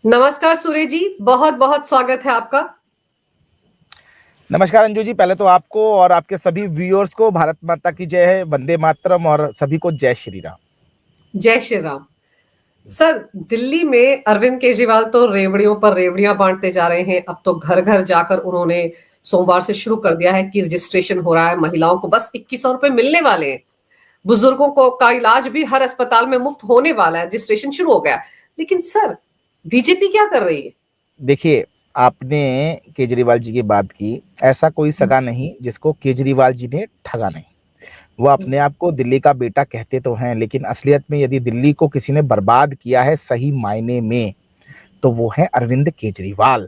नमस्कार सूर्य जी, बहुत बहुत स्वागत है आपका। नमस्कार अंजू जी, पहले तो आपको और आपके सभी व्यूअर्स को भारत माता की जय है, वंदे मातरम और सभी को जय श्री राम। जय श्री राम। सर, दिल्ली में अरविंद केजरीवाल तो रेवड़ियों पर रेवड़ियां बांटते जा रहे हैं। अब तो घर घर जाकर उन्होंने सोमवार से शुरू कर दिया है कि रजिस्ट्रेशन हो रहा है। महिलाओं को बस 2100 रुपए मिलने वाले हैं। बुजुर्गों को का इलाज भी हर अस्पताल में मुफ्त होने वाला है। रजिस्ट्रेशन शुरू हो गया। लेकिन सर, बीजेपी क्या कर रही है? देखिए, आपने केजरीवाल जी की बात की। ऐसा कोई सगा नहीं जिसको केजरीवाल जी ने ठगा नहीं। वो अपने आप को दिल्ली का बेटा कहते तो हैं, लेकिन असलियत में यदि दिल्ली को किसी ने बर्बाद किया है सही मायने में, तो वो है अरविंद केजरीवाल।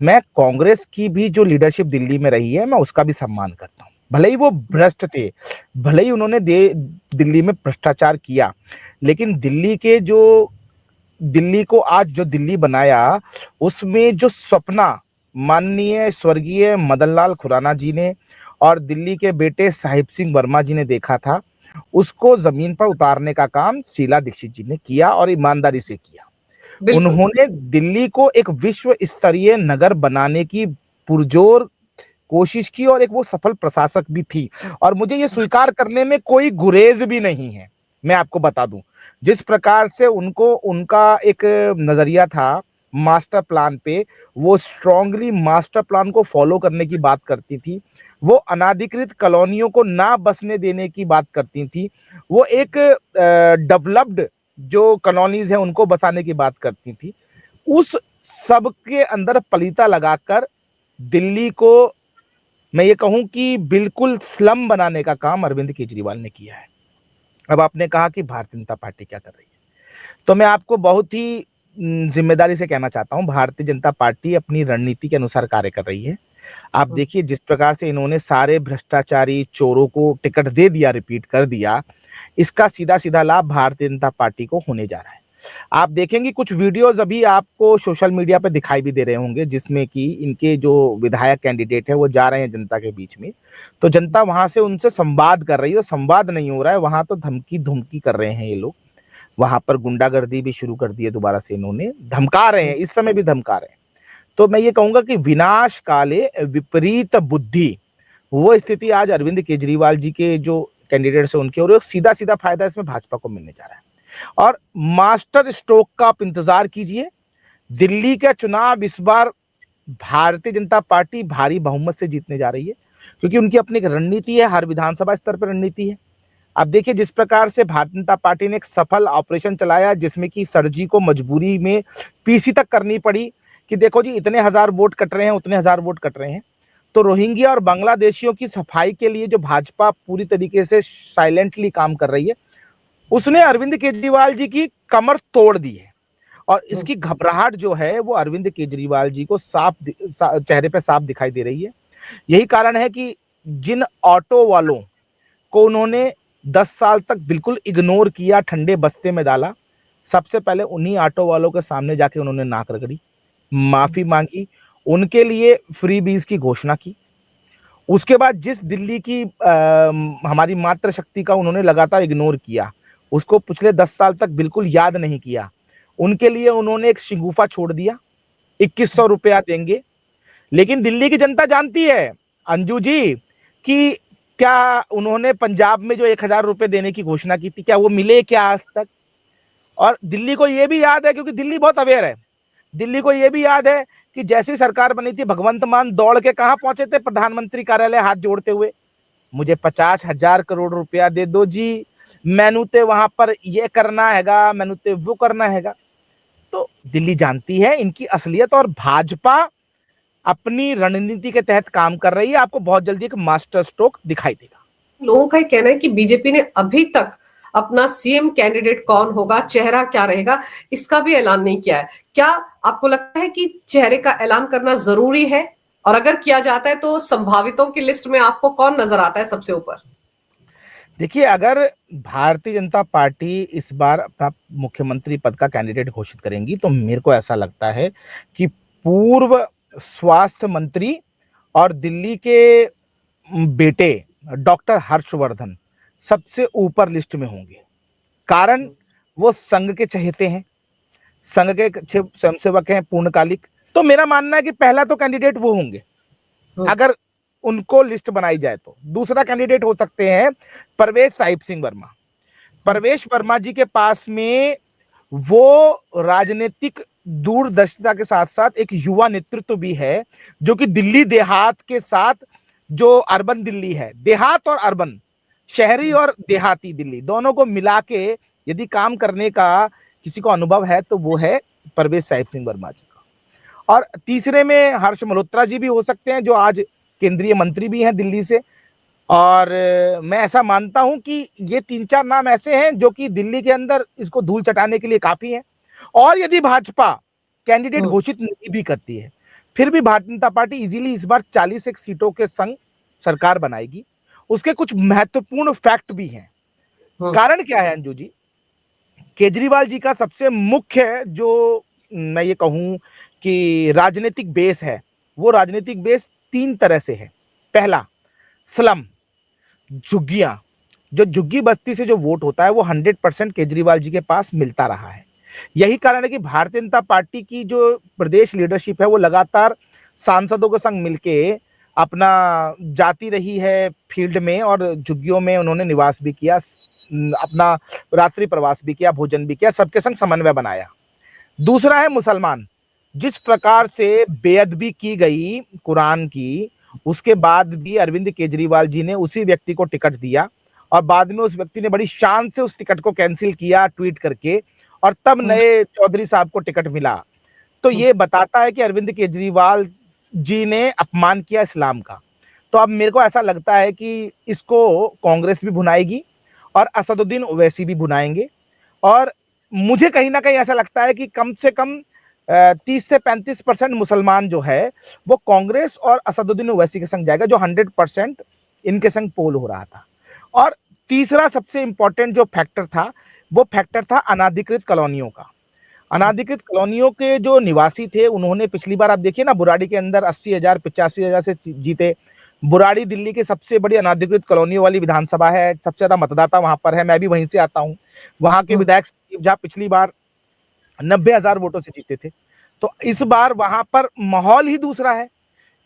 मैं कांग्रेस की भी जो लीडरशिप दिल्ली में रही है, मैं उसका भी सम्मान करता हूँ। भले ही वो भ्रष्ट थे, भले ही उन्होंने दिल्ली में भ्रष्टाचार किया, लेकिन दिल्ली को आज जो दिल्ली बनाया, उसमें जो सपना माननीय स्वर्गीय मदनलाल खुराना जी ने और दिल्ली के बेटे साहिब सिंह वर्मा जी ने देखा था, उसको जमीन पर उतारने का काम शीला दीक्षित जी ने किया और ईमानदारी से किया। उन्होंने दिल्ली को एक विश्व स्तरीय नगर बनाने की पुरजोर कोशिश की और एक वो सफल प्रशासक भी थी, और मुझे ये स्वीकार करने में कोई गुरेज भी नहीं है। मैं आपको बता दूं, जिस प्रकार से उनको उनका एक नजरिया था मास्टर प्लान पे, वो स्ट्रांगली मास्टर प्लान को फॉलो करने की बात करती थी। वो अनाधिकृत कॉलोनियों को ना बसने देने की बात करती थी। वो एक डेवलप्ड जो कॉलोनीज है उनको बसाने की बात करती थी। उस सब के अंदर पलीता लगाकर दिल्ली को, मैं ये कहूं कि बिल्कुल स्लम बनाने का काम अरविंद केजरीवाल ने किया है। अब आपने कहा कि भारतीय जनता पार्टी क्या कर रही है, तो मैं आपको बहुत ही जिम्मेदारी से कहना चाहता हूं, भारतीय जनता पार्टी अपनी रणनीति के अनुसार कार्य कर रही है। आप देखिए, जिस प्रकार से इन्होंने सारे भ्रष्टाचारी चोरों को टिकट दे दिया, रिपीट कर दिया, इसका सीधा सीधा लाभ भारतीय जनता पार्टी को होने जा रहा है। आप देखेंगे कुछ वीडियोस अभी आपको सोशल मीडिया पे दिखाई भी दे रहे होंगे, जिसमें कि इनके जो विधायक कैंडिडेट है वो जा रहे हैं जनता के बीच में, तो जनता वहां से उनसे संवाद कर रही है। संवाद नहीं हो रहा है वहां, तो धमकी धमकी कर रहे हैं ये लोग। वहां पर गुंडागर्दी भी शुरू कर दी है दोबारा से, इन्होंने धमका रहे हैं, इस समय भी धमका रहे हैं। तो मैं ये कहूंगा कि विनाश काले विपरीत बुद्धि, वो स्थिति आज अरविंद केजरीवाल जी के जो कैंडिडेट्स है उनके, और सीधा सीधा फायदा इसमें भाजपा को मिलने जा रहा है। और मास्टर स्ट्रोक का आप इंतजार कीजिए। दिल्ली का चुनाव इस बार भारतीय जनता पार्टी भारी बहुमत से जीतने जा रही है, क्योंकि उनकी अपनी एक रणनीति है, हर विधानसभा स्तर पर रणनीति है। आप देखिए, जिस प्रकार से भारतीय जनता पार्टी ने एक सफल ऑपरेशन चलाया, जिसमें कि सरजी को मजबूरी में पीसी तक करनी पड़ी कि देखो जी, इतने हजार वोट कट रहे हैं, उतने हजार वोट कट रहे हैं। तो रोहिंग्या और बांग्लादेशियों की सफाई के लिए जो भाजपा पूरी तरीके से साइलेंटली काम कर रही है, उसने अरविंद केजरीवाल जी की कमर तोड़ दी है। और इसकी घबराहट जो है वो अरविंद केजरीवाल जी को चेहरे पे साफ दिखाई दे रही है। यही कारण है कि जिन ऑटो वालों को उन्होंने 10 साल तक बिल्कुल इग्नोर किया, ठंडे बस्ते में डाला, सबसे पहले उन्हीं ऑटो वालों के सामने जाके उन्होंने नाक रगड़ी, माफी मांगी, उनके लिए फ्री बीज की घोषणा की। उसके बाद जिस दिल्ली की हमारी मातृशक्ति का उन्होंने लगातार इग्नोर किया, उसको पिछले 10 साल तक बिल्कुल याद नहीं किया, उनके लिए उन्होंने एक शिगुफा छोड़ दिया, 2100 रुपया देंगे। लेकिन दिल्ली की जनता जानती है अंजू जी कि क्या उन्होंने पंजाब में जो 1000 रुपए देने की घोषणा की थी, क्या वो मिले क्या आज तक? और दिल्ली को यह भी याद है, क्योंकि दिल्ली बहुत अवेयर है, दिल्ली को यह भी याद है कि जैसी सरकार बनी थी, भगवंत मान दौड़ के कहां पहुंचे थे? प्रधानमंत्री कार्यालय हाथ जोड़ते हुए, मुझे 50,000 करोड़ रुपया दे दो जी, मैनू ते वहां पर ये करना हैगा, मैनू ते वो करना हैगा। तो दिल्ली जानती है इनकी असलियत, और भाजपा अपनी रणनीति के तहत काम कर रही है। आपको बहुत जल्दी एक मास्टर स्ट्रोक दिखाई देगा। लोगों का कहना है कि बीजेपी ने अभी तक अपना सीएम कैंडिडेट कौन होगा, चेहरा क्या रहेगा, इसका भी ऐलान नहीं किया है। क्या आपको लगता है कि चेहरे का ऐलान करना जरूरी है? और अगर किया जाता है तो संभावितों की लिस्ट में आपको कौन नजर आता है सबसे ऊपर? देखिए, अगर भारतीय जनता पार्टी इस बार अपना मुख्यमंत्री पद का कैंडिडेट घोषित करेंगी, तो मेरे को ऐसा लगता है कि पूर्व स्वास्थ्य मंत्री और दिल्ली के बेटे डॉक्टर हर्षवर्धन सबसे ऊपर लिस्ट में होंगे। कारण वो संघ के चहेते हैं, संघ के स्वयंसेवक हैं पूर्णकालिक। तो मेरा मानना है कि पहला तो कैंडिडेट वो होंगे अगर उनको लिस्ट बनाई जाए तो। दूसरा कैंडिडेट हो सकते हैं परवेश साहिब सिंह वर्मा। परवेश वर्मा जी के पास में वो राजनीतिक दूरदर्शिता के साथ साथ एक युवा नेतृत्व भी है, जो कि दिल्ली देहात के साथ, जो अर्बन दिल्ली है, देहात और अर्बन, शहरी और देहाती दिल्ली दोनों को मिला के यदि काम करने का किसी को अनुभव है तो वो है परवेश साहिब सिंह वर्मा जी का। और तीसरे में हर्ष मल्होत्रा जी भी हो सकते हैं, जो आज केंद्रीय मंत्री भी हैं दिल्ली से। और मैं ऐसा मानता हूं कि ये 3-4 नाम ऐसे हैं जो कि दिल्ली के अंदर इसको धूल चटाने के लिए काफी हैं। और यदि भाजपा कैंडिडेट घोषित नहीं भी करती है, फिर भी भारतीय जनता पार्टी इजीली इस बार 41 सीटों के संग सरकार बनाएगी। उसके कुछ महत्वपूर्ण फैक्ट भी हैं। कारण क्या है अंजू जी? केजरीवाल जी का सबसे मुख्य जो मैं ये कहूं कि राजनीतिक बेस है, वो राजनीतिक बेस 3 तरह से है। पहला, स्लम, झुग्गियां, जो झुग्गी बस्ती से जो वोट होता है वो 100% केजरीवाल जी के पास मिलता रहा है। यही कारण है कि भारतीय जनता पार्टी की जो प्रदेश लीडरशिप है वो लगातार सांसदों के संग मिलके अपना जाती रही है फील्ड में, और झुग्गियों में उन्होंने निवास भी किया, अपना रात्रि प्रवास भी किया, भोजन भी किया, सबके संग समन्वय बनाया। दूसरा है मुसलमान। जिस प्रकार से बेअदबी की गई कुरान की, उसके बाद भी अरविंद केजरीवाल जी ने उसी व्यक्ति को टिकट दिया, और बाद में उस व्यक्ति ने बड़ी शान से उस टिकट को कैंसिल किया ट्वीट करके, और तब नए चौधरी साहब को टिकट मिला। तो ये बताता है कि अरविंद केजरीवाल जी ने अपमान किया इस्लाम का। तो अब मेरे को ऐसा लगता है कि इसको कांग्रेस भी भुनाएगी और असदुद्दीन ओवैसी भी भुनाएंगे। और मुझे कहीं ना कहीं ऐसा लगता है कि कम से कम 30 से 35% मुसलमान जो है वो कांग्रेस और असदुद्दीन ओवैसी के संग जाएगा, जो 100% इनके संग पोल हो रहा था। और तीसरा सबसे इंपॉर्टेंट जो फैक्टर था, वो फैक्टर था अनाधिकृत कॉलोनियों का। अनाधिकृत कॉलोनियों के जो निवासी थे, उन्होंने पिछली बार आप देखिए ना, बुराड़ी के अंदर 80,000 85,000 से जीते। बुराड़ी दिल्ली की सबसे बड़ी अनाधिकृत कॉलोनियों वाली विधानसभा है, सबसे ज्यादा मतदाता वहां पर है, मैं भी वहीं से आता हूं। वहां के विधायक संजीव झा पिछली बार 90,000 वोटों से जीते थे। तो इस बार वहां पर माहौल ही दूसरा है,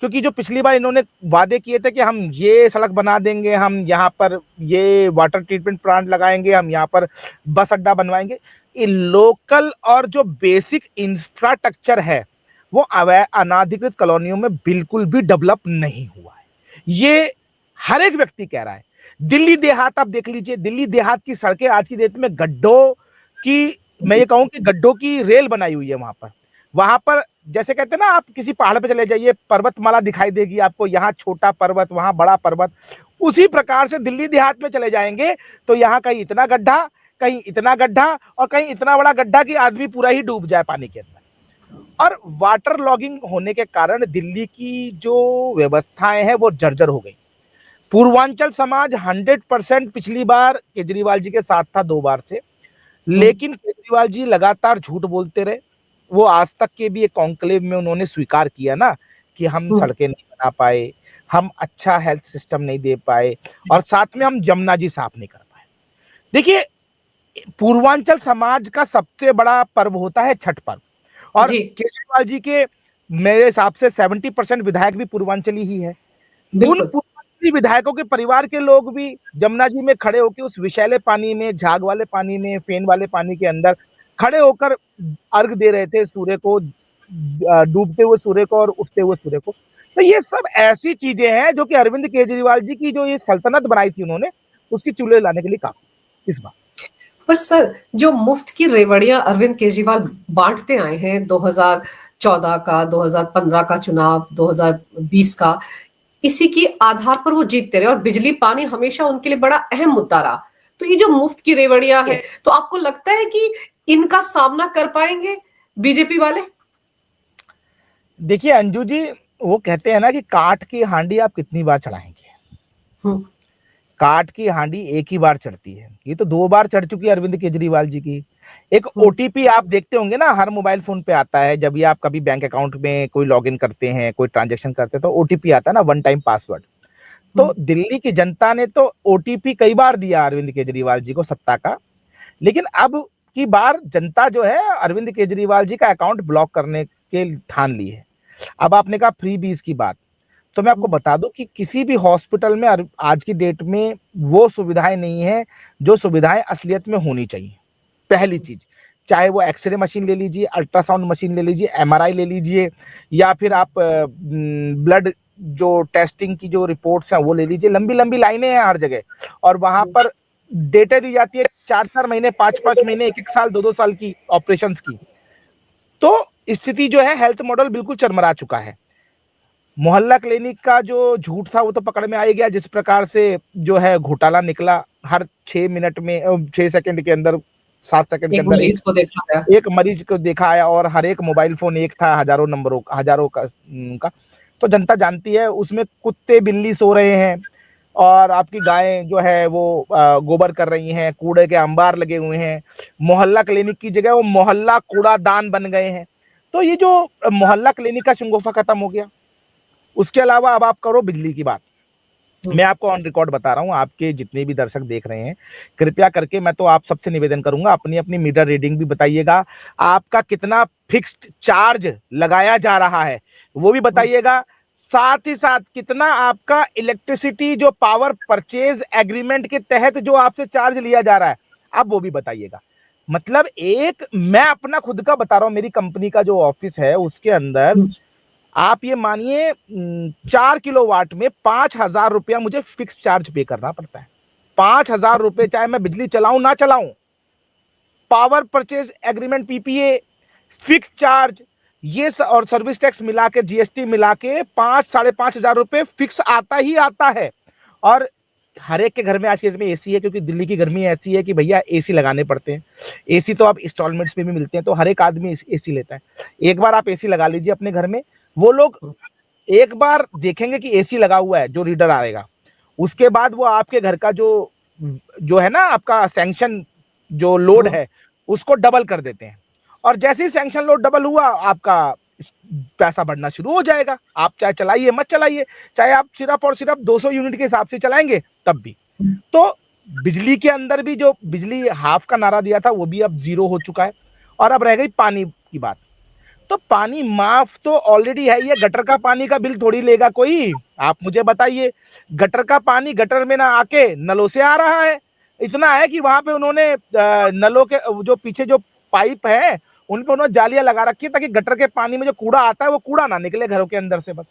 क्योंकि जो पिछली बार इन्होंने वादे किए थे कि हम ये सड़क बना देंगे, हम यहाँ पर ये वाटर ट्रीटमेंट प्लांट लगाएंगे, हम यहाँ पर बस अड्डा बनवाएंगे, ये लोकल और जो बेसिक इंफ्रास्ट्रक्चर है वो अनाधिकृत कॉलोनियों में बिल्कुल भी डेवलप नहीं हुआ है। ये हर एक व्यक्ति कह रहा है। दिल्ली देहात आप देख लीजिए, दिल्ली देहात की सड़कें आज की डेट में गड्ढों की, मैं ये कहूं कि गड्ढों की रेल बनाई हुई है। वहां पर जैसे कहते हैं ना, आप किसी पहाड़ पे चले जाइए, पर्वतमाला दिखाई देगी आपको, यहाँ छोटा पर्वत, वहां बड़ा पर्वत। उसी प्रकार से दिल्ली देहात में चले जाएंगे तो यहाँ कहीं इतना गड्ढा, कहीं इतना गड्ढा, और कहीं इतना बड़ा गड्ढा कि आदमी पूरा ही डूब जाए पानी के अंदर। और वाटर लॉगिंग होने के कारण दिल्ली की जो व्यवस्थाएं हैं वो जर्जर हो गई। पूर्वांचल समाज 100% पिछली बार केजरीवाल जी के साथ था 2 बार से, लेकिन केजरीवाल जी लगातार झूठ बोलते रहे। वो आज तक के भी एक कॉन्क्लेव में उन्होंने स्वीकार किया ना कि हम सड़कें नहीं बना पाए, हम अच्छा हेल्थ सिस्टम नहीं दे पाए, और साथ में हम जमुना जी साफ नहीं कर पाए। देखिए, पूर्वांचल समाज का सबसे बड़ा पर्व होता है छठ पर्व, और केजरीवाल जी के मेरे हिसाब से 70% विधायक भी पूर्वांचली ही है। उन पूर्वांचली विधायकों के परिवार के लोग भी जमुना जी में खड़े होकर उस विषैले पानी में, झाग वाले पानी में, फेन वाले पानी के अंदर खड़े होकर अर्घ दे रहे थे सूर्य को, डूबते हुए सूर्य को और उठते हुए सूर्य को। तो ये सब ऐसी चीजें हैं जो कि अरविंद केजरीवाल जी की जो ये सल्तनत बनाई थी उन्होंने, उसकी चूल्हे लाने के लिए काफी इस बार। पर सर, जो मुफ्त की रेवड़ियां अरविंद केजरीवाल बांटते आए हैं 2014 का, 2015 का चुनाव, 2020 का, इसी की आधार पर वो जीतते रहे, और बिजली पानी हमेशा उनके लिए बड़ा अहम मुद्दा रहा। तो ये जो मुफ्त की रेवड़ियां है, तो आपको लगता है कि इनका सामना कर पाएंगे बीजेपी वाले? देखिए अंजू जी, वो कहते हैं ना कि काठ की हांडी आप कितनी बार चढ़ाएंगे। काठ की हांडी एक ही बार चढ़ती है। ये तो 2 बार चढ़ चुकी है अरविंद केजरीवाल जी की। एक ओटीपी आप देखते होंगे ना, हर मोबाइल फोन पे आता है, जब भी आप कभी बैंक अकाउंट में कोई लॉगिन करते हैं, कोई ट्रांजैक्शन करते हैं, तो ओटीपी आता है ना, 1 टाइम पासवर्ड। तो दिल्ली की जनता ने तो ओटीपी कई बार दिया अरविंद केजरीवाल जी को सत्ता का, लेकिन अब की बार जनता जो है अरविंद केजरीवाल जी का अकाउंट ब्लॉक करने के ठान ली है। अब आपने कहा फ्री बीज की बात, तो मैं आपको बता दूं कि किसी भी हॉस्पिटल में आज की डेट में वो सुविधाएं नहीं है जो सुविधाएं असलियत में होनी चाहिए। पहली चीज, चाहे वो एक्सरे मशीन ले लीजिए, अल्ट्रासाउंड मशीन ले लीजिए, एमआरआई ले लीजिए, या फिर आप ब्लड जो टेस्टिंग की जो रिपोर्ट्स हैं वो ले लीजिए। लंबी लंबी लाइनें हैं हर जगह, और वहां पर डेटा दी जाती है 4-4 महीने, 5-5 महीने, 1-1 साल, 2-2 साल की ऑपरेशंस की। तो स्थिति जो है, हेल्थ मॉडल बिल्कुल चरमरा चुका है। मोहल्ला क्लिनिक का जो झूठ था वो तो पकड़ में आ ही गया, जिस प्रकार से जो है घोटाला निकला। हर 6 मिनट में 6 सेकंड के अंदर, 7 सेकंड के एक अंदर मरीज को देखा गया, एक मरीज को देखा आया, और हर एक मोबाइल फोन एक था, हजारों नंबरों हजारों का। तो जनता जानती है उसमें कुत्ते बिल्ली सो रहे हैं, और आपकी गायें जो है वो गोबर कर रही हैं, कूड़े के अंबार लगे हुए हैं। मोहल्ला क्लिनिक की जगह वो मोहल्ला कूड़ादान बन गए हैं। तो ये जो मोहल्ला क्लिनिक का शंगोफा खत्म हो गया। उसके अलावा अब आप करो बिजली की बात। मैं आपको ऑन रिकॉर्ड बता रहा हूं, आपके जितने भी दर्शक देख रहे हैं, कृपया करके मैं तो आप सबसे निवेदन करूंगा, अपनी अपनी मीटर रीडिंग भी बताइएगा। आपका कितना फिक्स्ड चार्ज लगाया जा रहा है वो भी बताइएगा। साथ ही साथ कितना आपका इलेक्ट्रिसिटी जो पावर परचेज एग्रीमेंट के तहत जो आपसे चार्ज लिया जा रहा है, आप वो भी बताइएगा। मतलब एक मैं अपना खुद का बता रहा हूं, मेरी कंपनी का जो ऑफिस है उसके अंदर आप ये मानिए 4 किलोवाट में 5,000 रुपया मुझे फिक्स चार्ज पे करना पड़ता है। 5,000 रुपए, चाहे मैं बिजली चलाऊं ना चलाऊं। Power purchase agreement, PPA, fix charge, ये और सर्विस टैक्स मिला के, जीएसटी मिला के 5,000-5,500 रुपए फिक्स आता ही आता है। और हर एक के घर में आज के डेट में एसी है, क्योंकि दिल्ली की गर्मी ऐसी है कि भैया एसी लगाने पड़ते हैं। एसी तो आप इंस्टॉलमेंट्स में भी मिलते हैं, तो हर एक आदमी एसी लेता है। एक बार आप एसी लगा लीजिए अपने घर में, वो लोग एक बार देखेंगे कि एसी लगा हुआ है, जो रीडर आएगा उसके बाद वो आपके घर का जो है ना, आपका सैंक्शन जो लोड है उसको डबल कर देते हैं। और जैसे ही सैंक्शन लोड डबल हुआ, आपका पैसा बढ़ना शुरू हो जाएगा। आप चाहे चलाइए मत चलाइए, चाहे आप सिर्फ और सिर्फ 200 यूनिट के हिसाब से चलाएंगे तब भी। तो बिजली के अंदर भी जो बिजली हाफ का नारा दिया था वो भी अब जीरो हो चुका है। और अब रह गई पानी की बात। तो पानी माफ तो ऑलरेडी है, ये गटर का पानी का बिल थोड़ी लेगा कोई। आप मुझे बताइए, गटर का पानी गटर में ना आके नलों से आ रहा है। इतना है कि वहां पे उन्होंने नलों के जो पीछे जो पाइप है उन पे उन्होंने जालियां लगा रखी है, ताकि गटर के पानी में जो कूड़ा आता है वो कूड़ा ना निकले घरों के अंदर से। बस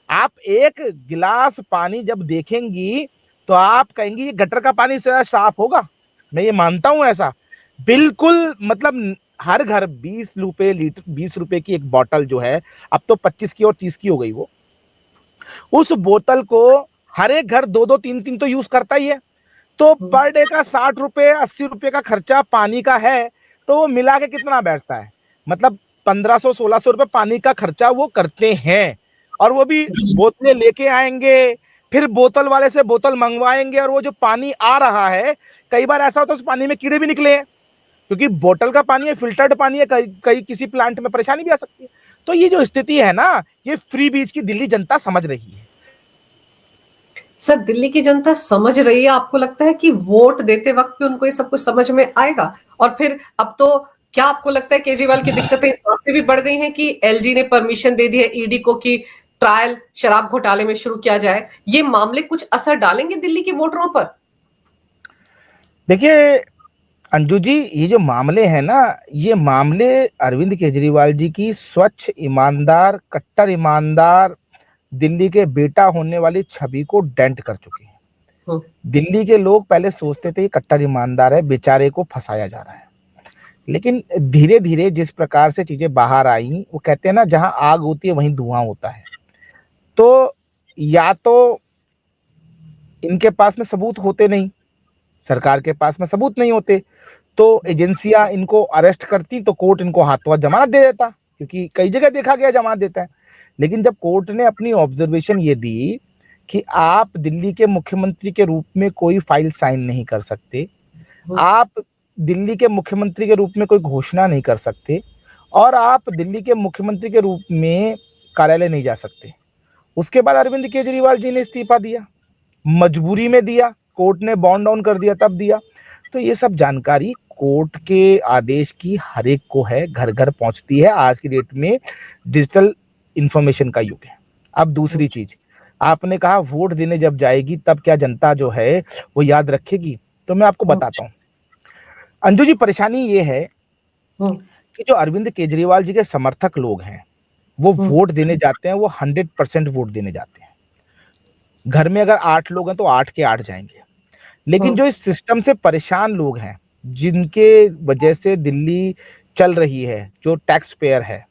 आप एक गिलास पानी जब देखेंगी तो आप कहेंगी ये गटर का पानी से साफ होगा। मैं ये मानता हूं ऐसा, बिल्कुल। मतलब हर घर 20 रुपए लीटर, 20 रुपए की एक बोतल जो है, अब तो 25 की और 30 की हो गई वो। उस बोतल को हर एक घर 2-2, 3-3 तो यूज करता ही है। तो पर डे का 60 रुपए, 80 रुपए का खर्चा पानी का है, तो वो मिला के कितना बैठता है? मतलब 1500-1600 रुपए पानी का खर्चा वो करते हैं। और वो भी बोतलें लेके आएंगे, फिर बोतल वाले से बोतल मंगवाएंगे, और वो जो पानी आ रहा है, कई बार ऐसा होता है उस पानी में कीड़े भी निकले हैं, क्योंकि बोतल का पानी है, फिल्टर्ड पानी है, कई किसी प्लांट में परेशानी भी आ सकती है। तो ये जो स्थिति है ना, ये फ्री बीज की दिल्ली जनता समझ रही है। सर, दिल्ली की जनता समझ रही है? आपको लगता है कि वोट देते वक्त भी उनको ये सब कुछ समझ में आएगा? और फिर अब तो क्या आपको लगता है केजरीवाल की दिक्कतें इस बात से भी बढ़ गई हैं कि एलजी ने परमिशन दे दी है ईडी को कि ट्रायल शराब घोटाले में शुरू किया जाए? ये मामले कुछ असर डालेंगे दिल्ली के वोटरों पर? देखिए अंजू जी, ये जो मामले हैं ना, ये मामले अरविंद केजरीवाल जी की स्वच्छ, ईमानदार, कट्टर ईमानदार दिल्ली के बेटा होने वाली छवि को डेंट कर चुके हैं। दिल्ली के लोग पहले सोचते थे कट्टर ईमानदार है, बेचारे को फंसाया जा रहा है। लेकिन धीरे धीरे जिस प्रकार से चीजें बाहर आई, वो कहते हैं ना, जहां आग होती है वहीं धुआं होता है। तो या तो इनके पास में सबूत होते नहीं, सरकार के पास में सबूत नहीं होते, तो एजेंसियां इनको अरेस्ट करती तो कोर्ट इनको हाथों हाथ जमानत दे देता, क्योंकि कई जगह देखा गया जमानत देता है। लेकिन जब कोर्ट ने अपनी ऑब्जर्वेशन ये दी कि आप दिल्ली के मुख्यमंत्री के रूप में कोई फाइल साइन नहीं कर सकते, आप दिल्ली के मुख्यमंत्री के रूप में कोई घोषणा नहीं कर सकते, और आप दिल्ली के मुख्यमंत्री के रूप में कार्यालय नहीं जा सकते, उसके बाद अरविंद केजरीवाल जी ने इस्तीफा दिया, मजबूरी में दिया, कोर्ट ने बॉन्ड डाउन कर दिया तब दिया। तो ये सब जानकारी कोर्ट के आदेश की हर एक को है, घर घर पहुंचती है। आज की डेट में डिजिटल इंफॉर्मेशन का युग है। अब दूसरी चीज, आपने कहा वोट देने जब जाएगी तब क्या जनता जो है वो याद रखेगी, तो मैं आपको बताता हूँ अंजू जी। परेशानी ये है कि जो अरविंद केजरीवाल जी के समर्थक लोग हैं वो वोट देने जाते हैं, वो 100% वोट देने जाते हैं। घर में अगर 8 लोग हैं तो 8 के 8 जाएंगे। लेकिन जो इस सिस्टम से परेशान लोग हैं, जिनके वजह से दिल्ली चल रही है, जो टैक्स पेयर है,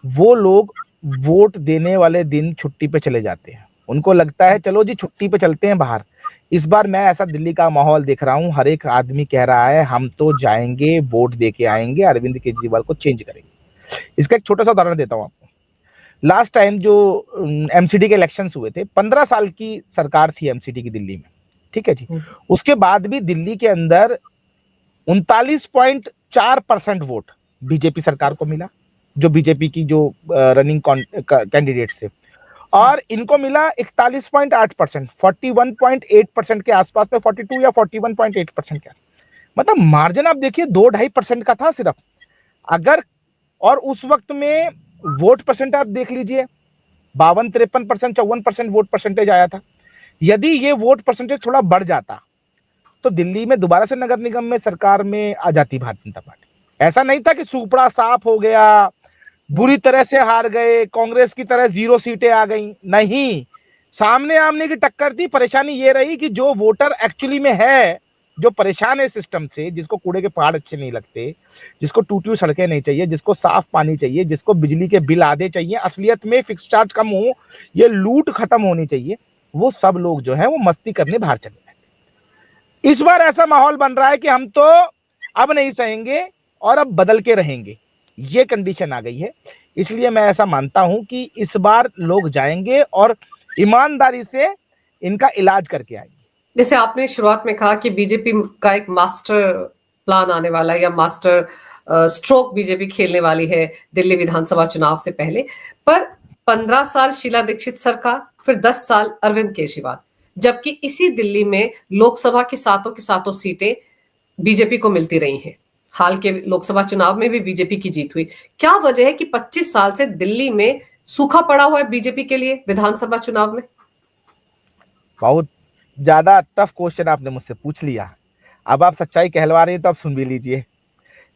वो लोग वोट देने वाले दिन छुट्टी पे चले जाते हैं। उनको लगता है चलो जी छुट्टी पे चलते हैं बाहर। इस बार मैं ऐसा दिल्ली का माहौल देख रहा हूं, हर एक आदमी कह रहा है हम तो जाएंगे, वोट दे के आएंगे, अरविंद केजरीवाल को चेंज करेंगे। इसका एक छोटा सा उदाहरण देता हूं आपको। लास्ट टाइम जो एमसीडी के इलेक्शंस हुए थे, 15 साल की सरकार थी एमसीडी की दिल्ली में, ठीक है जी। उसके बाद भी दिल्ली के अंदर 39.4% वोट बीजेपी सरकार को मिला, जो बीजेपी की जो रनिंग कैंडिडेट्स थे, और इनको मिला 41.8%, 41.8% के आसपास में, 42 या 41.8% का, मतलब मार्जिन आप देखिए 2-2.5% का था सिर्फ। अगर और उस वक्त में वोट परसेंट आप देख लीजिए, 52-53%, 54% वोट परसेंटेज आया था। यदि ये वोट परसेंटेज थोड़ा बढ़ जाता तो दिल्ली में दोबारा से नगर निगम में सरकार में आ जाती भारतीय जनता पार्टी। ऐसा नहीं था कि सुपड़ा साफ हो गया, बुरी तरह से हार गए, कांग्रेस की तरह 0 सीटें आ गई, नहीं, सामने आमने की टक्कर थी। परेशानी ये रही कि जो वोटर एक्चुअली में है, जो परेशान है सिस्टम से, जिसको कूड़े के पहाड़ अच्छे नहीं लगते, जिसको टूटी हुई सड़कें नहीं चाहिए, जिसको साफ पानी चाहिए, जिसको बिजली के बिल आधे चाहिए, असलियत में फिक्स चार्ज कम हो, ये लूट खत्म होनी चाहिए, वो सब लोग जो है वो मस्ती करने बाहर चले गए। इस बार ऐसा माहौल बन रहा है कि हम तो अब नहीं सहेंगे और अब बदल के रहेंगे, ये कंडीशन आ गई है। इसलिए मैं ऐसा मानता हूं कि इस बार लोग जाएंगे और ईमानदारी से इनका इलाज करके आएंगे। जैसे आपने शुरुआत में कहा कि बीजेपी का एक मास्टर प्लान आने वाला है, या मास्टर स्ट्रोक बीजेपी खेलने वाली है दिल्ली विधानसभा चुनाव से पहले, पर 15 साल शीला दीक्षित सरकार, फिर 10 साल अरविंद केजरीवाल, जबकि इसी दिल्ली में लोकसभा की सातों सीटें बीजेपी को मिलती रही हैं। हाल के लोकसभा चुनाव में भी बीजेपी की जीत हुई। क्या वजह है कि 25 साल से दिल्ली में सूखा पड़ा हुआ है बीजेपी के लिए विधानसभा चुनाव में? बहुत ज्यादा टफ क्वेश्चन आपने मुझसे पूछ लिया। अब आप सच्चाई कहलवा रही हैं तो आप सुन भी लीजिए।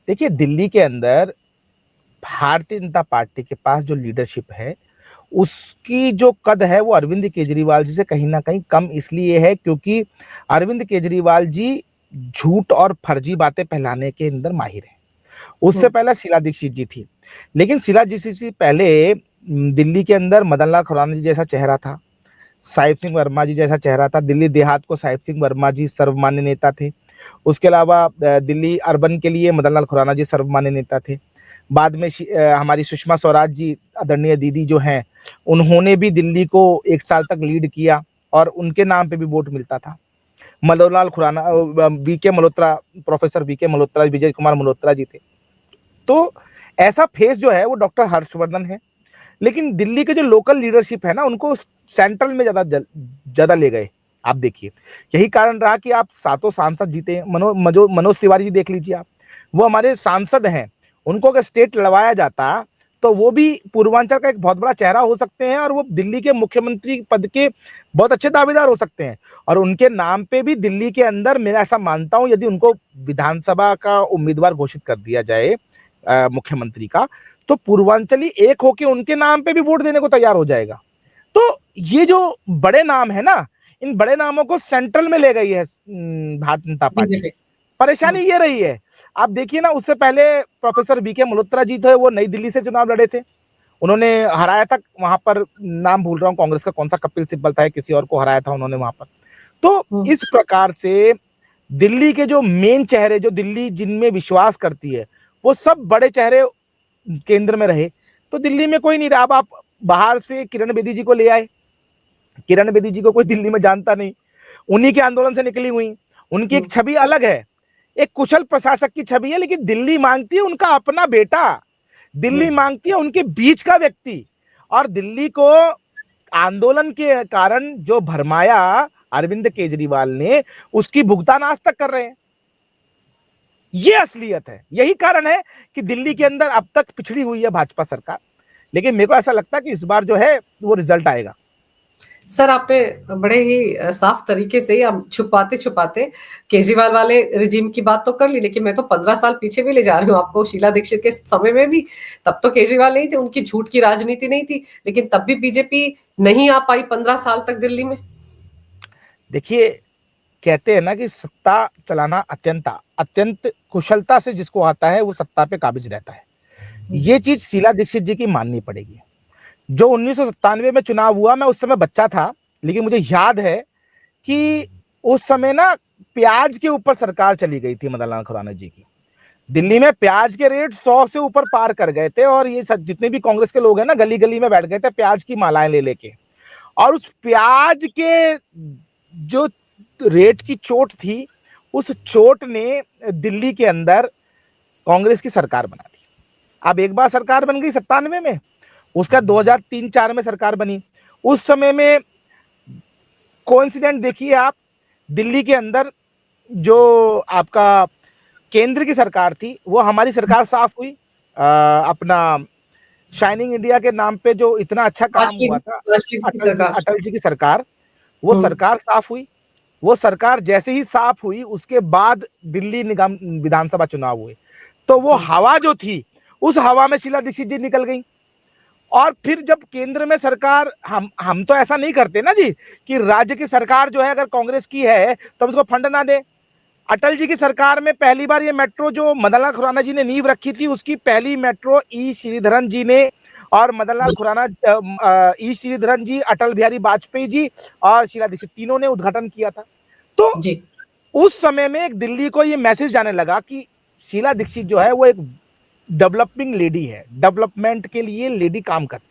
देखिए, दिल्ली के अंदर भारतीय जनता पार्टी के पास जो लीडरशिप है, उसकी जो कद है वो अरविंद केजरीवाल जी से कहीं ना कहीं कम इसलिए है क्योंकि अरविंद केजरीवाल जी झूठ और फर्जी बातें फैलाने के अंदर माहिर हैं। उससे पहले शीला दीक्षित जी थी, लेकिन शीला दीक्षित जी पहले दिल्ली के अंदर मदन लाल खुराना जी जैसा चेहरा था, साहिब सिंह वर्मा जी जैसा चेहरा था। दिल्ली देहात को साहिब सिंह वर्मा जी सर्वमान्य नेता थे। उसके अलावा दिल्ली अर्बन के लिए मदन लाल खुराना जी सर्वमान्य नेता थे। बाद में हमारी सुषमा स्वराज जी, आदरणीय दीदी जो हैं, उन्होंने भी दिल्ली को 1 साल तक लीड किया और उनके नाम पे भी वोट मिलता था। मनोहरलाल खुराना, वीके मल्होत्रा, प्रोफेसर वीके मल्होत्रा, विजय कुमार मल्होत्रा जी थे। तो ऐसा फेस जो है वो डॉक्टर हर्षवर्धन है। लेकिन दिल्ली के जो लोकल लीडरशिप है ना, उनको सेंट्रल में ज्यादा ले गए। आप देखिए, यही कारण रहा कि आप 7 सांसद जीते। मनोज तिवारी जी देख लीजिए आप, वो हमारे सांसद हैं। उनको अगर स्टेट लड़वाया जाता तो वो भी पूर्वांचल का एक बहुत बड़ा चेहरा हो सकते हैं और वो दिल्ली के मुख्यमंत्री पद के बहुत अच्छे दावेदार हो सकते हैं। और उनके नाम पे भी दिल्ली के अंदर, मैं ऐसा मानता हूं, यदि उनको विधानसभा का उम्मीदवार घोषित कर दिया जाए मुख्यमंत्री का, तो पूर्वांचली एक होके उनके नाम पे भी वोट देने को तैयार हो जाएगा। तो ये जो बड़े नाम है ना, इन बड़े नामों को सेंट्रल में ले गई है भारतीय जनता पार्टी। परेशानी ये रही है। आप देखिए ना, उससे पहले प्रोफेसर वीके मल्होत्रा जी थे, वो नई दिल्ली से चुनाव लड़े थे। उन्होंने हराया था वहां पर, नाम भूल रहा हूँ कांग्रेस का कौन सा, कपिल सिब्बल था, किसी और को हराया था उन्होंने वहां पर। तो इस प्रकार से दिल्ली के जो मेन चेहरे, जो दिल्ली जिनमें विश्वास करती है, वो सब बड़े चेहरे केंद्र में रहे। तो दिल्ली में कोई नहीं रहा। अब आप बाहर से किरण बेदी जी को ले आए। किरण बेदी जी को कोई दिल्ली में जानता नहीं, उन्हीं के आंदोलन से निकली हुई। उनकी एक छवि अलग है, एक कुशल प्रशासक की छवि है, लेकिन दिल्ली मांगती है उनका अपना बेटा, दिल्ली मांगती है उनके बीच का व्यक्ति। और दिल्ली को आंदोलन के कारण जो भरमाया अरविंद केजरीवाल ने, उसकी भुगतान आज तक कर रहे हैं। ये असलियत है, यही कारण है कि दिल्ली के अंदर अब तक पिछड़ी हुई है भाजपा सरकार। लेकिन मेरे को ऐसा लगता है कि इस बार जो है वो रिजल्ट आएगा। सर आपने बड़े ही साफ तरीके से या छुपाते छुपाते केजरीवाल वाले रिजीम की बात तो कर ली, लेकिन मैं तो 15 साल पीछे भी ले जा रही हूँ आपको। शीला दीक्षित के समय में भी तब तो केजरीवाल नहीं थे, उनकी झूठ की राजनीति नहीं थी, लेकिन तब भी बीजेपी नहीं आ पाई 15 साल तक दिल्ली में। देखिए, कहते हैं ना कि सत्ता चलाना अत्यंत कुशलता से जिसको आता है वो सत्ता पे काबिज रहता है। ये चीज शीला दीक्षित जी की माननी पड़ेगी। जो 1997 में चुनाव हुआ, मैं उस समय बच्चा था, लेकिन मुझे याद है कि उस समय ना प्याज के ऊपर सरकार चली गई थी मदन लाल खुराना जी की। दिल्ली में प्याज के रेट 100 से ऊपर पार कर गए थे, और ये जितने भी कांग्रेस के लोग हैं ना गली गली में बैठ गए थे प्याज की मालाएं ले लेके। और उस प्याज के जो रेट की चोट थी, उस चोट ने दिल्ली के अंदर कांग्रेस की सरकार बना दी। अब एक बार सरकार बन गई 97 में, उसका 2003-4 में सरकार बनी। उस समय में कोइंसिडेंट देखिए आप, दिल्ली के अंदर जो आपका केंद्र की सरकार थी वो हमारी सरकार साफ हुई। अपना शाइनिंग इंडिया के नाम पे जो इतना अच्छा काम हुआ था, अटल जी की सरकार, वो सरकार साफ हुई। वो सरकार जैसे ही साफ हुई उसके बाद दिल्ली निगम विधानसभा चुनाव हुए, तो वो हवा जो थी उस हवा में शीला दीक्षित जी निकल गई। और फिर जब केंद्र में सरकार, हम तो ऐसा नहीं करते ना जी कि राज्य की सरकार जो है अगर कांग्रेस की है तो हम उसको फंड ना दे। अटल जी की सरकार में पहली बार ये मेट्रो जो मदन लाल खुराना जी ने नींव रखी थी, उसकी पहली मेट्रो ई श्रीधरन जी ने, और मदन लाल खुराना, ई श्रीधरन जी, अटल बिहारी वाजपेयी जी और शीला दीक्षित तीनों ने उद्घाटन किया था। तो उस समय में एक दिल्ली को ये मैसेज जाने लगा कि शीला दीक्षित जो है वो एक डेवलपिंग लेडी है, डेवलपमेंट के लिए लेडी काम करती।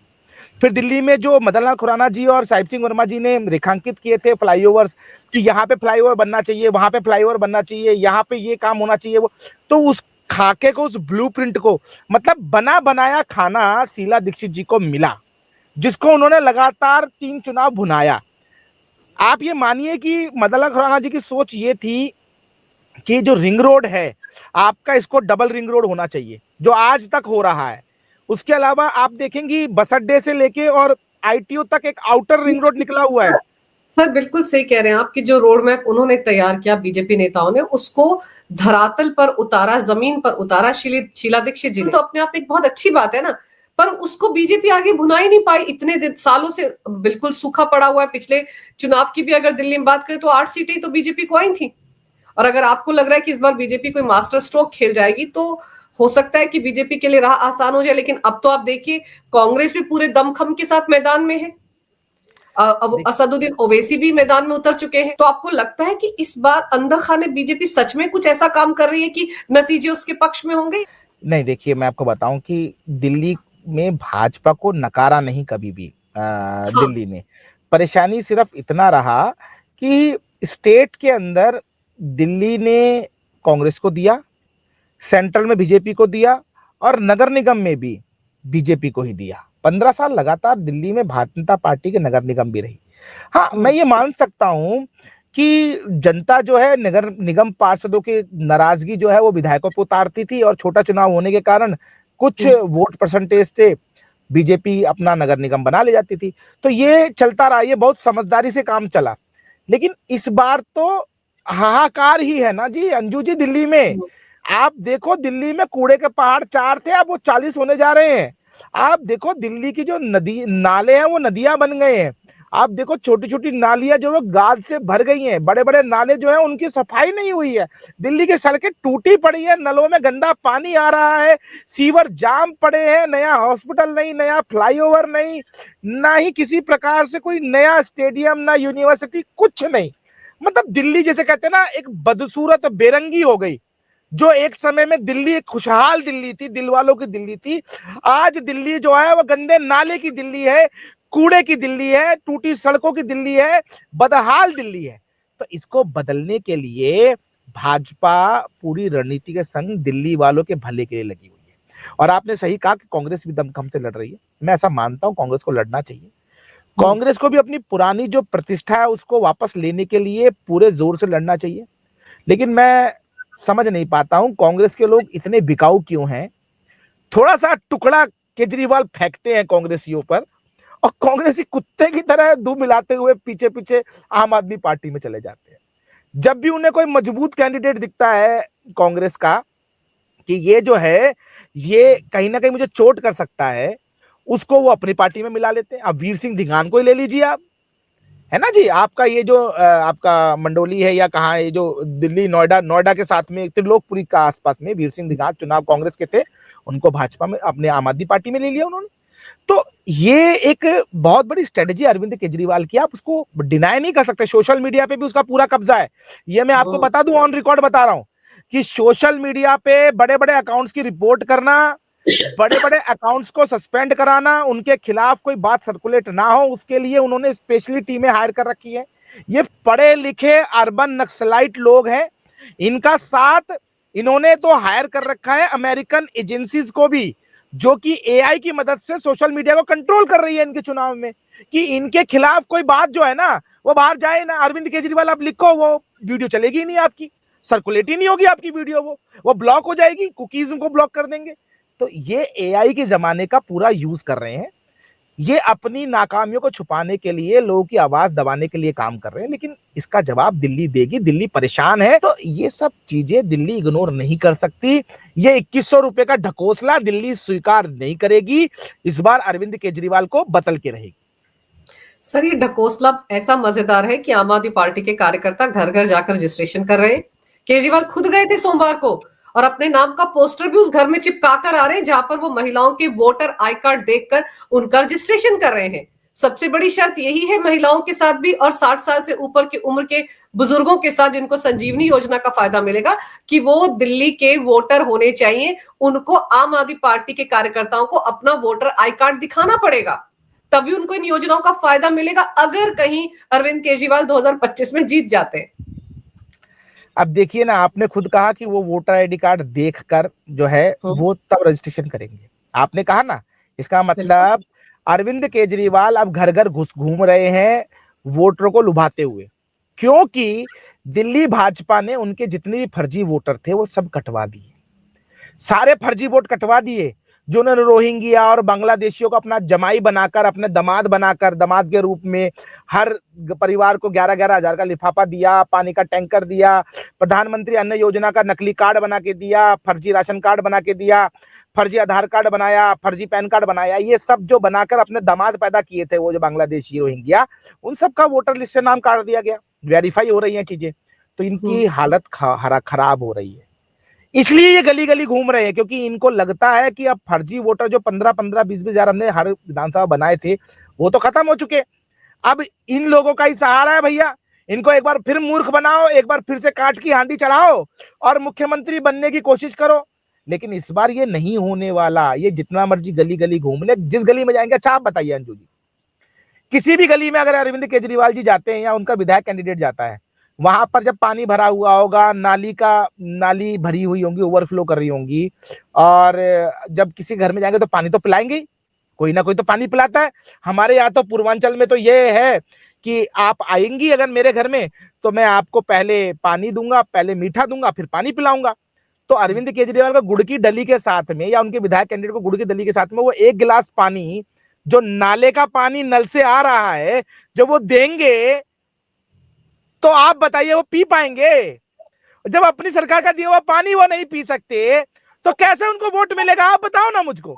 फिर दिल्ली में जो मदन लाल खुराना जी और साहिब सिंह वर्मा जी ने रेखांकित किए थे फ्लाईओवर्स, कि यहाँ पे फ्लाईओवर बनना चाहिए, वहां पे फ्लाईओवर बनना चाहिए, यहाँ पे ये काम होना चाहिए, वो तो उस खाके को, उस ब्लूप्रिंट को, मतलब बना बनाया खाना शीला दीक्षित जी को मिला, जिसको उन्होंने लगातार 3 चुनाव भुनाया। आप ये मानिए कि मदन लाल खुराना जी की सोच ये थी कि जो रिंग रोड है आपका, इसको डबल रिंग रोड होना चाहिए, जो आज तक हो रहा है। उसके अलावा आप देखेंगे बस अड्डे से लेके और आईटीओ तक एक आउटर रिंग रोड निकला हुआ है। सर बिल्कुल सही कह रहे हैं आप कि जो रोड मैप उन्होंने तैयार किया बीजेपी नेताओं ने, उसको धरातल पर उतारा, जमीन पर उतारा शीला दीक्षित जी ने। तो अपने आप एक बहुत अच्छी बात है ना, पर उसको बीजेपी आगे भुना ही नहीं पाई। इतने दिन सालों से बिल्कुल सूखा पड़ा हुआ है। पिछले चुनाव की भी अगर दिल्ली में बात करें तो 8 सीटें तो बीजेपी को आई थी। और अगर आपको लग रहा है कि इस बार बीजेपी कोई मास्टर स्ट्रोक खेल जाएगी, तो हो सकता है कि बीजेपी के लिए राह आसान हो जाए। लेकिन अब तो आप देखिए कांग्रेस भी पूरे दमखम के साथ मैदान में है, अब असदुद्दीन ओवैसी भी मैदान में उतर चुके हैं। तो आपको लगता है कि इस बार अंदर खाने बीजेपी सच में कुछ ऐसा काम कर रही है कि नतीजे उसके पक्ष में होंगे? नहीं, देखिए मैं आपको बताऊं कि दिल्ली में भाजपा को नकारा नहीं कभी भी दिल्ली ने। परेशानी सिर्फ इतना रहा कि स्टेट के अंदर दिल्ली ने कांग्रेस को दिया, सेंट्रल में बीजेपी को दिया, और नगर निगम में भी बीजेपी को ही दिया। 15 साल लगातार दिल्ली में भारतीय जनता पार्टी के नगर निगम भी रही। हाँ, मैं ये मान सकता हूं कि जनता जो है नगर निगम पार्षदों की नाराजगी जो है वो विधायकों पर उतारती थी, और छोटा चुनाव होने के कारण कुछ वोट परसेंटेज से बीजेपी अपना नगर निगम बना ले जाती थी। तो ये चलता रहा, ये बहुत समझदारी से काम चला। लेकिन इस बार तो हाहाकार ही है ना जी अंजू जी। दिल्ली में आप देखो, दिल्ली में कूड़े के पहाड़ 4 थे, अब वो 40 होने जा रहे हैं। आप देखो दिल्ली की जो नदी नाले हैं वो नदियां बन गए हैं। आप देखो छोटी छोटी नालियां जो है गाद से भर गई हैं, बड़े बड़े नाले जो है उनकी सफाई नहीं हुई है। दिल्ली की सड़कें टूटी पड़ी है, नलों में गंदा पानी आ रहा है, सीवर जाम पड़े हैं, नया हॉस्पिटल नहीं, नया फ्लाईओवर नहीं, ना ही किसी प्रकार से कोई नया स्टेडियम, ना यूनिवर्सिटी, कुछ नहीं। मतलब दिल्ली जैसे कहते हैं ना एक बदसूरत बेरंगी हो गई। जो एक समय में दिल्ली एक खुशहाल दिल्ली थी, दिल वालों की दिल्ली थी, आज दिल्ली जो है वो गंदे नाले की दिल्ली है, कूड़े की दिल्ली है, टूटी सड़कों की दिल्ली है, बदहाल दिल्ली है। तो इसको बदलने के लिए भाजपा पूरी रणनीति के संग दिल्ली वालों के भले के लिए लगी हुई है। और आपने सही कहा कि कांग्रेस भी दमखम से लड़ रही है। मैं ऐसा मानता हूं, कांग्रेस को लड़ना चाहिए। कांग्रेस को भी अपनी पुरानी जो प्रतिष्ठा है उसको वापस लेने के लिए पूरे जोर से लड़ना चाहिए। लेकिन मैं समझ नहीं पाता हूं कांग्रेस के लोग इतने बिकाऊ क्यों हैं। थोड़ा सा टुकड़ा केजरीवाल फेंकते हैं कांग्रेसियों पर और कांग्रेसी कुत्ते की तरह दूध मिलाते हुए पीछे पीछे आम आदमी पार्टी में चले जाते हैं। जब भी उन्हें कोई मजबूत कैंडिडेट दिखता है कांग्रेस का कि ये जो है ये कहीं ना कहीं मुझे चोट कर सकता है, उसको वो अपनी पार्टी में मिला लेते हैं। अब वीर सिंह दीगान को ही ले लीजिए आप, है ना जी, आपका ये जो आपका मंडोली है या कहाँ है, जो दिल्ली नोएडा नोएडा के साथ में त्रिलोकपुरी का आसपास में वीर सिंह दीगान चुनाव कांग्रेस के थे, उनको भाजपा में अपने आम आदमी पार्टी में ले लिया उन्होंने। तो ये एक बहुत बड़ी स्ट्रेटेजी अरविंद केजरीवाल की, आप उसको डिनाई नहीं कर सकते। सोशल मीडिया पे भी उसका पूरा कब्जा है, ये मैं आपको बता दूं, ऑन रिकॉर्ड बता रहा हूं कि सोशल मीडिया पे बड़े बड़े अकाउंट्स की रिपोर्ट करना, बड़े बड़े अकाउंट्स को सस्पेंड कराना, उनके खिलाफ कोई बात सर्कुलेट ना हो, उसके लिए उन्होंने स्पेशली टीमें हायर कर रखी है। ये पढ़े लिखे अर्बन नक्सलाइट लोग हैं, इनका साथ इन्होंने तो हायर कर रखा है अमेरिकन एजेंसीज को भी, जो कि एआई की मदद से सोशल मीडिया को कंट्रोल कर रही है इनके चुनाव में, कि इनके खिलाफ कोई बात जो है ना वो बाहर जाए ना। अरविंद केजरीवाल आप लिखो, वो वीडियो चलेगी नहीं आपकी, सर्कुलेट ही नहीं होगी आपकी वीडियो, वो ब्लॉक हो जाएगी, कुकीज उनको ब्लॉक कर देंगे। तो ये एआई के जमाने का पूरा यूज कर रहे हैं, ये अपनी नाकामियों को छुपाने के लिए, लोगों की आवाज दबाने के लिए काम कर रहे हैं, लेकिन इसका जवाब दिल्ली देगी। दिल्ली परेशान है, तो ये सब चीजें दिल्ली इग्नोर नहीं कर सकती। ये 2100 रुपए का ढकोसला दिल्ली स्वीकार नहीं करेगी, इस बार अरविंद केजरीवाल को बदल के रहेगी। सर ये ढकोसला ऐसा मजेदार है कि आम आदमी पार्टी के कार्यकर्ता घर घर जाकर रजिस्ट्रेशन कर रहे हैं। केजरीवाल खुद गए थे सोमवार को और अपने नाम का पोस्टर भी उस घर में चिपका कर आ रहे हैं जहां पर वो महिलाओं के वोटर आई कार्ड देखकर उनका रजिस्ट्रेशन कर रहे हैं। सबसे बड़ी शर्त यही है महिलाओं के साथ भी और 60 साल से ऊपर की उम्र के बुजुर्गों के साथ जिनको संजीवनी योजना का फायदा मिलेगा कि वो दिल्ली के वोटर होने चाहिए। उनको आम आदमी पार्टी के कार्यकर्ताओं को अपना वोटर आई कार्ड दिखाना पड़ेगा, तभी उनको इन योजनाओं का फायदा मिलेगा अगर कहीं अरविंद केजरीवाल 2025 में जीत जाते हैं। अब देखिए ना, आपने खुद कहा कि वो वोटर आईडी कार्ड देखकर जो है वो तब रजिस्ट्रेशन करेंगे, आपने कहा ना। इसका मतलब अरविंद केजरीवाल अब घर घर घूम रहे हैं वोटरों को लुभाते हुए, क्योंकि दिल्ली भाजपा ने उनके जितने भी फर्जी वोटर थे वो सब कटवा दिए, सारे फर्जी वोट कटवा दिए। जो उन्होंने रोहिंग्या और बांग्लादेशियों को अपना जमाई बनाकर, अपने दामाद बनाकर, दामाद के रूप में हर परिवार को 11-11 हजार का लिफाफा दिया, पानी का टैंकर दिया, प्रधानमंत्री अन्न योजना का नकली कार्ड बना के दिया, फर्जी राशन कार्ड बना के दिया, फर्जी आधार कार्ड बनाया, फर्जी पैन कार्ड बनाया, ये सब जो बनाकर अपने दामाद पैदा किए थे वो जो बांग्लादेशी रोहिंग्या, उन सब का वोटर लिस्ट से नाम काट दिया गया। वेरीफाई हो रही है चीजें, तो इनकी हालत खराब हो रही है। इसलिए ये गली गली घूम रहे हैं, क्योंकि इनको लगता है कि अब फर्जी वोटर जो 15-15, 20-20 हजार हमने हर विधानसभा बनाए थे वो तो खत्म हो चुके, अब इन लोगों का ही सहारा है भैया। इनको एक बार फिर मूर्ख बनाओ, एक बार फिर से काट की हांडी चढ़ाओ और मुख्यमंत्री बनने की कोशिश करो। लेकिन इस बार ये नहीं होने वाला। ये जितना मर्जी गली गली घूम ले, जिस गली में जाएंगे, अच्छा आप बताइए अंजू जी, किसी भी गली में अगर अरविंद केजरीवाल जी जाते हैं या उनका विधायक कैंडिडेट जाता है, वहां पर जब पानी भरा हुआ होगा, नाली भरी हुई होंगी, ओवरफ्लो कर रही होंगी, और जब किसी घर में जाएंगे तो पानी तो पिलाएंगे, कोई ना कोई तो पानी पिलाता है। हमारे यहाँ तो पूर्वांचल में तो ये है कि आप आएंगी अगर मेरे घर में तो मैं आपको पहले पानी दूंगा, पहले मीठा दूंगा, फिर पानी पिलाऊंगा। तो अरविंद केजरीवाल को गुड़ की डली के साथ में या उनके विधायक कैंडिडेट को गुड़ की डली के साथ में वो 1 गिलास पानी, जो नाले का पानी नल से आ रहा है, जब वो देंगे तो आप बताइए वो पी पाएंगे? जब अपनी सरकार का दिया हुआ पानी वो नहीं पी सकते तो कैसे उनको वोट मिलेगा? आप बताओ ना मुझको।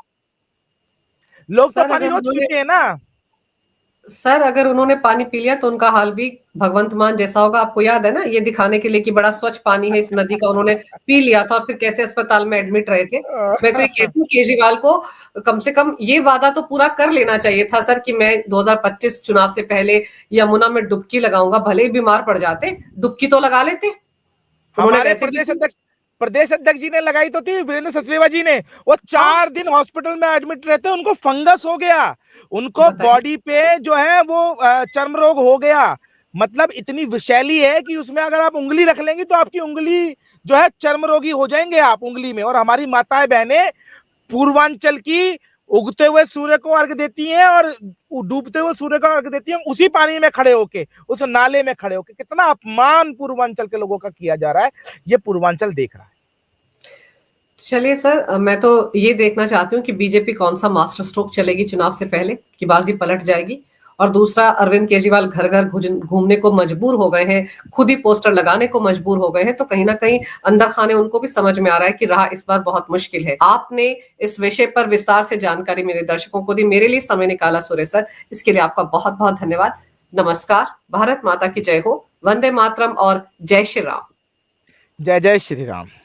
लोग तो पानी रोज पीते हैं ना। सर अगर उन्होंने पानी पी लिया तो उनका हाल भी भगवंत मान जैसा होगा। आपको याद है ना, ये दिखाने के लिए कि बड़ा स्वच्छ पानी है इस नदी का, उन्होंने पी लिया था और फिर कैसे अस्पताल में एडमिट रहे थे। मैं तो ये कहती हूँ केजरीवाल को कम से कम ये वादा तो पूरा कर लेना चाहिए था सर कि मैं 2025 चुनाव से पहले यमुना में डुबकी लगाऊंगा। भले ही बीमार पड़ जाते, डुबकी तो लगा लेते। हमारे प्रदेश अध्यक्ष जी ने लगाई तो थी, वीरेंद्र सचदेवा जी ने। वो 4 दिन हॉस्पिटल में एडमिट रहते, उनको फंगस हो गया, उनको बॉडी पे जो है वो चर्म रोग हो गया। मतलब इतनी विषैली है कि उसमें अगर आप उंगली रख लेंगी तो आपकी उंगली जो है चर्म रोगी हो जाएंगे आप उंगली में। और हमारी माताएं बहनें पूर्वांचल की उगते हुए सूर्य को अर्घ देती हैं और डूबते हुए सूर्य को अर्घ देती हैं, उसी पानी में खड़े होके, उस नाले में खड़े होके। कितना अपमान पूर्वांचल के लोगों का किया जा रहा है, ये पूर्वांचल देख रहा है। चलिए सर, मैं तो ये देखना चाहती हूँ कि बीजेपी कौन सा मास्टर स्ट्रोक चलेगी चुनाव से पहले, कि बाजी पलट जाएगी। और दूसरा, अरविंद केजरीवाल घर घर घूमने को मजबूर हो गए हैं, खुद ही पोस्टर लगाने को मजबूर हो गए हैं, तो कहीं ना कहीं अंदर खाने उनको भी समझ में आ रहा है कि राह इस बार बहुत मुश्किल है। आपने इस विषय पर विस्तार से जानकारी मेरे दर्शकों को दी, मेरे लिए समय निकाला सुरेश सर, इसके लिए आपका बहुत बहुत धन्यवाद। नमस्कार, भारत माता की जय हो, वंदे मातरम और जय श्री राम। जय जय श्री राम।